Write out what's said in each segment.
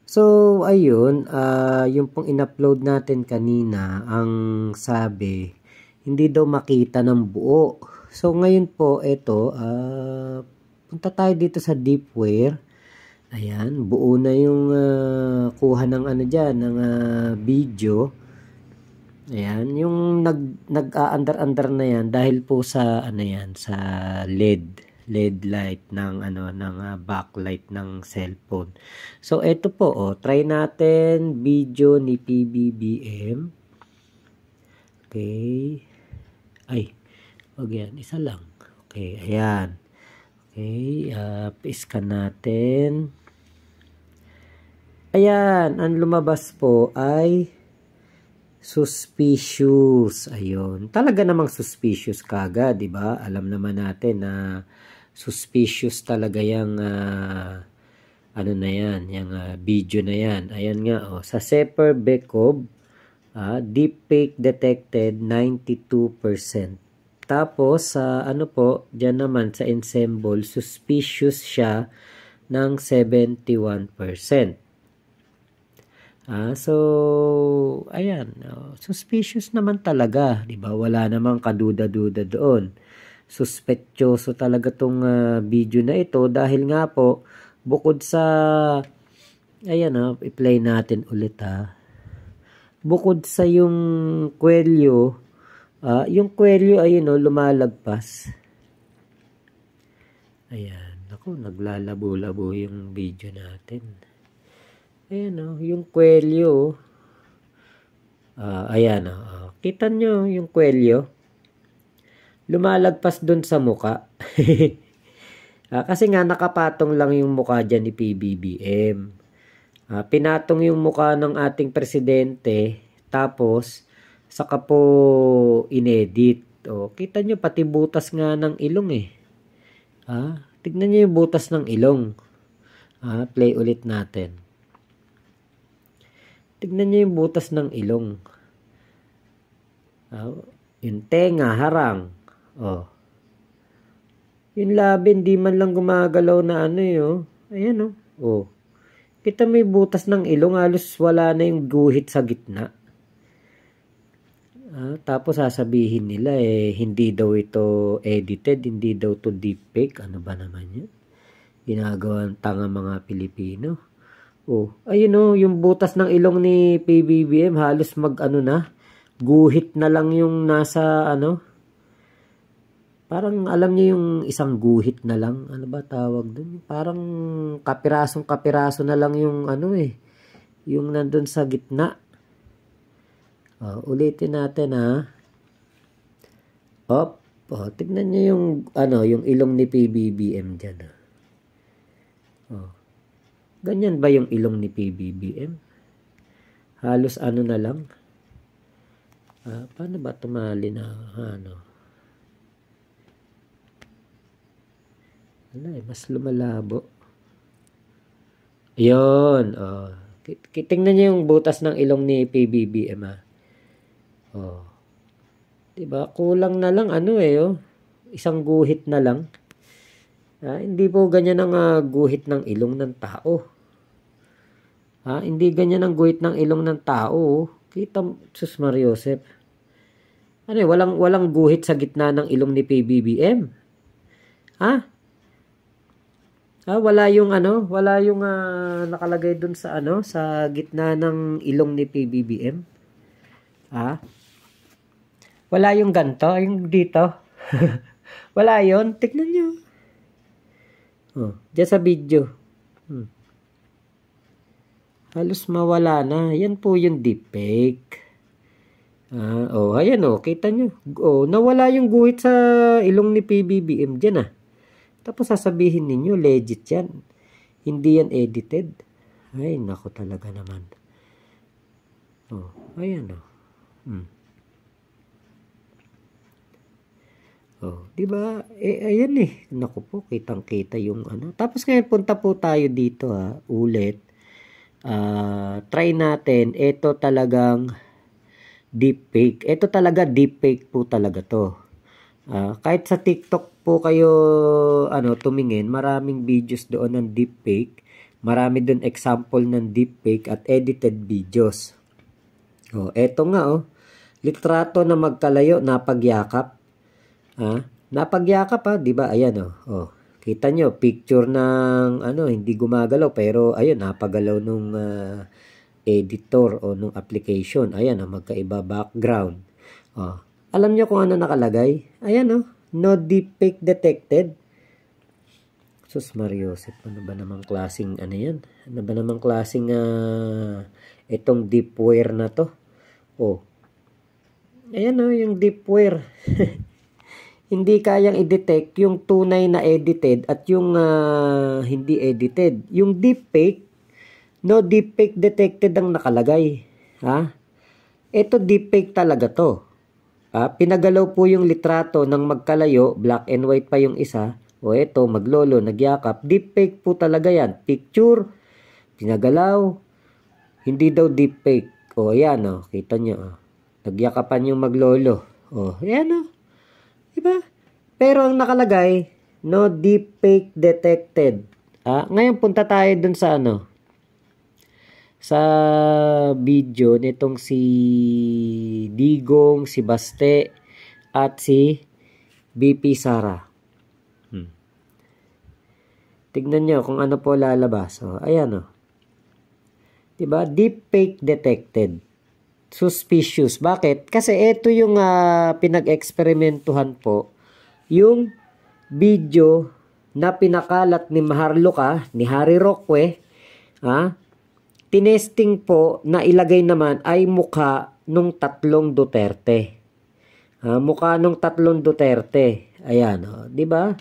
So, ayun, yung pong in-upload natin kanina, ang sabi, hindi daw makita ng buo. So, ngayon po, ito, punta tayo dito sa Deepware. Ayan, buo na yung kuha ng ano dyan, ng video. Ayan, yung nag-under-under na yan dahil po sa ano yan, sa LED light ng ano ng backlight ng cellphone. So ito po try natin video ni PBBM. Okay. Ay, wag yan, isa lang. Okay, ayan. Okay, i-scan natin. Ayan, ang lumabas po ay suspicious. Ayun. Talaga namang suspicious kaga, 'di ba? Alam naman natin na suspicious talaga yung ano na 'yan, yung video na 'yan. Ayan nga sa Sepper Bekov, deepfake detected 92%. Tapos sa ano po, diyan naman sa ensemble, suspicious siya ng 71%. So, ayan, suspicious naman talaga, 'di ba? Wala namang kaduda-duda doon. Suspetyoso talaga tong video na ito dahil nga po bukod sa ayan i-play natin ulit Bukod sa yung kwelyo, yung kwelyo ayun lumalagpas. Ayan, ako naglalabo-labo yung video natin. Ayan yung kwelyo. Ayan kita nyo yung kwelyo. Lumalagpas dun sa muka. Kasi nga nakapatong lang yung muka dyan ni PBBM. Pinatong yung muka ng ating presidente. Tapos, saka po inedit. Kita nyo pati butas nga ng ilong Tignan nyo yung butas ng ilong. Play ulit natin. Tignan niyo yung butas ng ilong. Yung tenga, harang. Yung labi, hindi man lang gumagalaw na ano Ayan Kita mo yung butas ng ilong, halos wala na yung guhit sa gitna. Tapos sasabihin nila hindi daw ito edited, hindi daw to deepfake. Ano ba naman yun? Ginagawa ng tanga mga Pilipino. Ayun yung butas ng ilong ni PBBM halos guhit na lang yung nasa parang alam niyo yung isang guhit na lang, ano ba tawag dun? Parang kapirasong-kapiraso na lang yung yung nandun sa gitna. Ulitin natin tignan niyo yung yung ilong ni PBBM diyan. Ganyan ba yung ilong ni PBBM? Halos na lang. Paano ba tumali na mas lumalabo. Ayun. Tingnan niyo yung butas ng ilong ni PBBM Diba? Kulang na lang isang guhit na lang. Hindi po ganyan ang guhit ng ilong ng tao. Hindi ganyan ang guhit ng ilong ng tao. Kita, sus Mariosep. Walang guhit sa gitna ng ilong ni PBBM. Wala yung nakalagay dun sa sa gitna ng ilong ni PBBM. Wala yung ganto, yung dito. Wala yon. Tignan nyo. Diyan sa video. Halos mawala na. Yan po yung deepfake. Ayan kita nyo. Nawala yung guhit sa ilong ni PBBM dyan Tapos sasabihin ninyo, legit yan. Hindi yan edited. Ay, nako talaga naman. Ayan diba? Ayan Naku po, kitang-kita yung Tapos ngayon punta po tayo dito ulit. Try natin. Ito talagang deepfake. Ito talaga deepfake po talaga to. Kahit sa TikTok po kayo tumingin, maraming videos doon ng deepfake. Marami dun example ng deepfake at edited videos. Eto nga litrato na magkalayo, napagyakap. Napagyakap di ba? Ayan kita nyo, picture ng hindi gumagalaw pero ayun, napagalaw nung editor o nung application. Ayan magkaiba background. Alam nyo kung ano nakalagay? Ayan no deepfake detected. Sus Mariosep, ano ba namang klaseng yan? Ano ba namang klaseng itong deepware na to? Ayan yung deepware. Hindi kayang i-detect yung tunay na edited at yung hindi edited. Yung deepfake, no deepfake detected ang nakalagay. Ito deepfake talaga to. Pinagalaw po yung litrato ng magkalayo, black and white pa yung isa. Ito, maglolo, nagyakap. Deepfake po talaga yan. Picture, pinagalaw, hindi daw deepfake. Ayan kita nyo. Nagyakapan yung maglolo. Ayan diba? Pero ang nakalagay, no deepfake detected. Ngayon punta tayo dun sa sa video nitong si Digong, si Baste, at si BP Sara. Tignan nyo kung ano po lalabas. Ayan diba? Deepfake detected. Suspicious. Bakit? Kasi ito yung pinag-eksperimentuhan po. Yung video na pinakalat ni Maharlika, ni Harry Roque, tinesting po na ilagay naman ay mukha nung tatlong Duterte. Mukha nung tatlong Duterte. Ayan diba?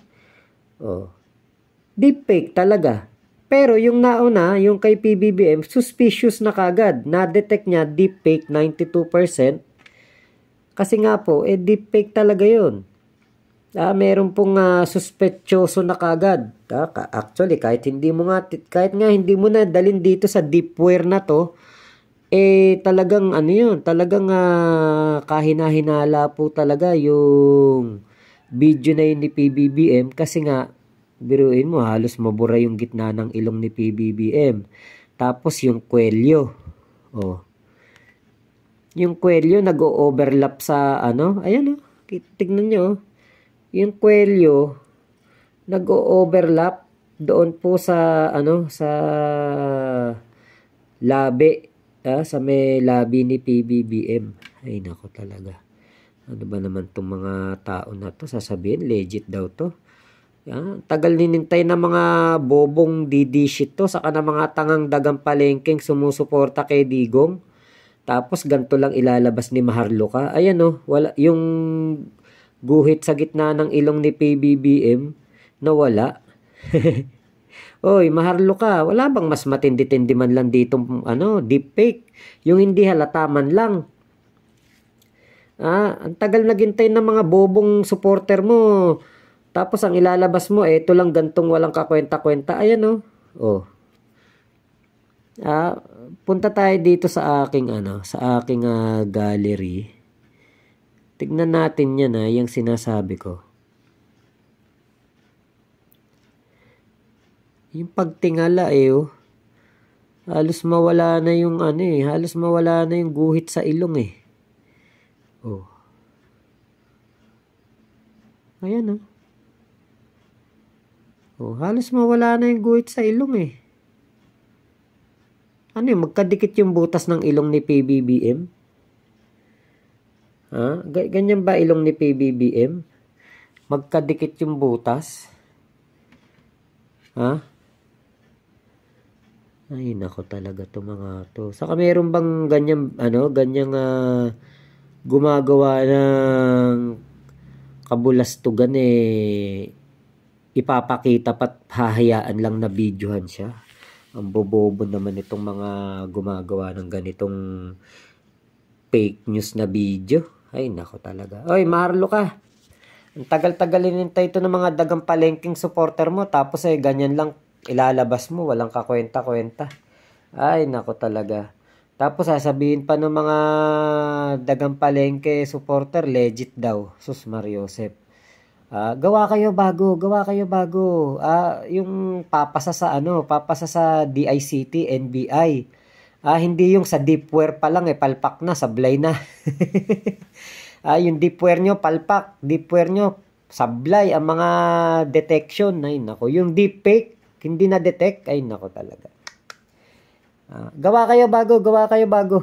Deepfake talaga. Pero yung nauna, yung kay PBBM, suspicious na kagad. Na-detect niya deepfake 92%. Kasi nga po, deepfake talaga yun. Meron pong suspetyoso na kagad. Actually, kahit nga hindi mo na dalhin dito sa deepware na to, talagang yun, talagang kahina-hinala po talaga yung video na yun ni PBBM kasi nga, biruin mo, halos mabura yung gitna ng ilong ni PBBM. Tapos yung kwelyo. Yung kwelyo nag-o-overlap sa ayan tignan nyo. Yung kwelyo nag-o-overlap doon po sa sa labi. Sa may labi ni PBBM. Ay nako talaga. Ano ba naman tong mga tao na to? Sasabihin, legit daw to. Tagal ninintay na mga bobong didishit to, saka na mga tangang dagang palengkeng sumusuporta kay Digong. Tapos ganito lang ilalabas ni Maharlika. Ayan wala yung guhit sa gitna ng ilong ni PBBM nawala. Oy, Maharlika, wala bang mas matindi-tindi man lang ditong deepfake? Yung hindi halata man lang. Ang tagal naghintay ng mga bobong supporter mo. Tapos ang ilalabas mo, ito lang gantong walang kakwenta-kwenta. Ayan punta tayo dito sa aking sa aking gallery. Tignan natin yan yung sinasabi ko. Yung pagtingala halos mawala na yung halos mawala na yung guhit sa ilong Ayan halos mawala na yung guhit sa ilong magkadikit yung butas ng ilong ni PBBM? Ganyan ba ilong ni PBBM? Magkadikit yung butas? Ay nako talaga to mga to. Saka meron bang ganyan ganyang gumagawa ng kabulastugan ipapakita pat hahayaan lang na videohan siya. Ang bobobo naman itong mga gumagawa ng ganitong fake news na video. Ay nako talaga. Oy Maharlika, ang tagal-tagal inintay ito ng mga dagang palengking supporter mo, tapos ganyan lang ilalabas mo, walang kakwenta-kwenta. Ay nako talaga. Tapos sasabihin pa ng mga dagang palengke supporter, legit daw. Sus Mariosep. Gawa kayo bago, gawa kayo bago. Yung papasa sa papasa sa DICT, NBI. Hindi yung sa deepware pa lang palpak na, sablay na. Yung deepware nyo, palpak. Deepware nyo, sablay. Ang mga detection, ay nako. Yung deepfake, hindi na detect, ay nako talaga. Gawa kayo bago, gawa kayo bago.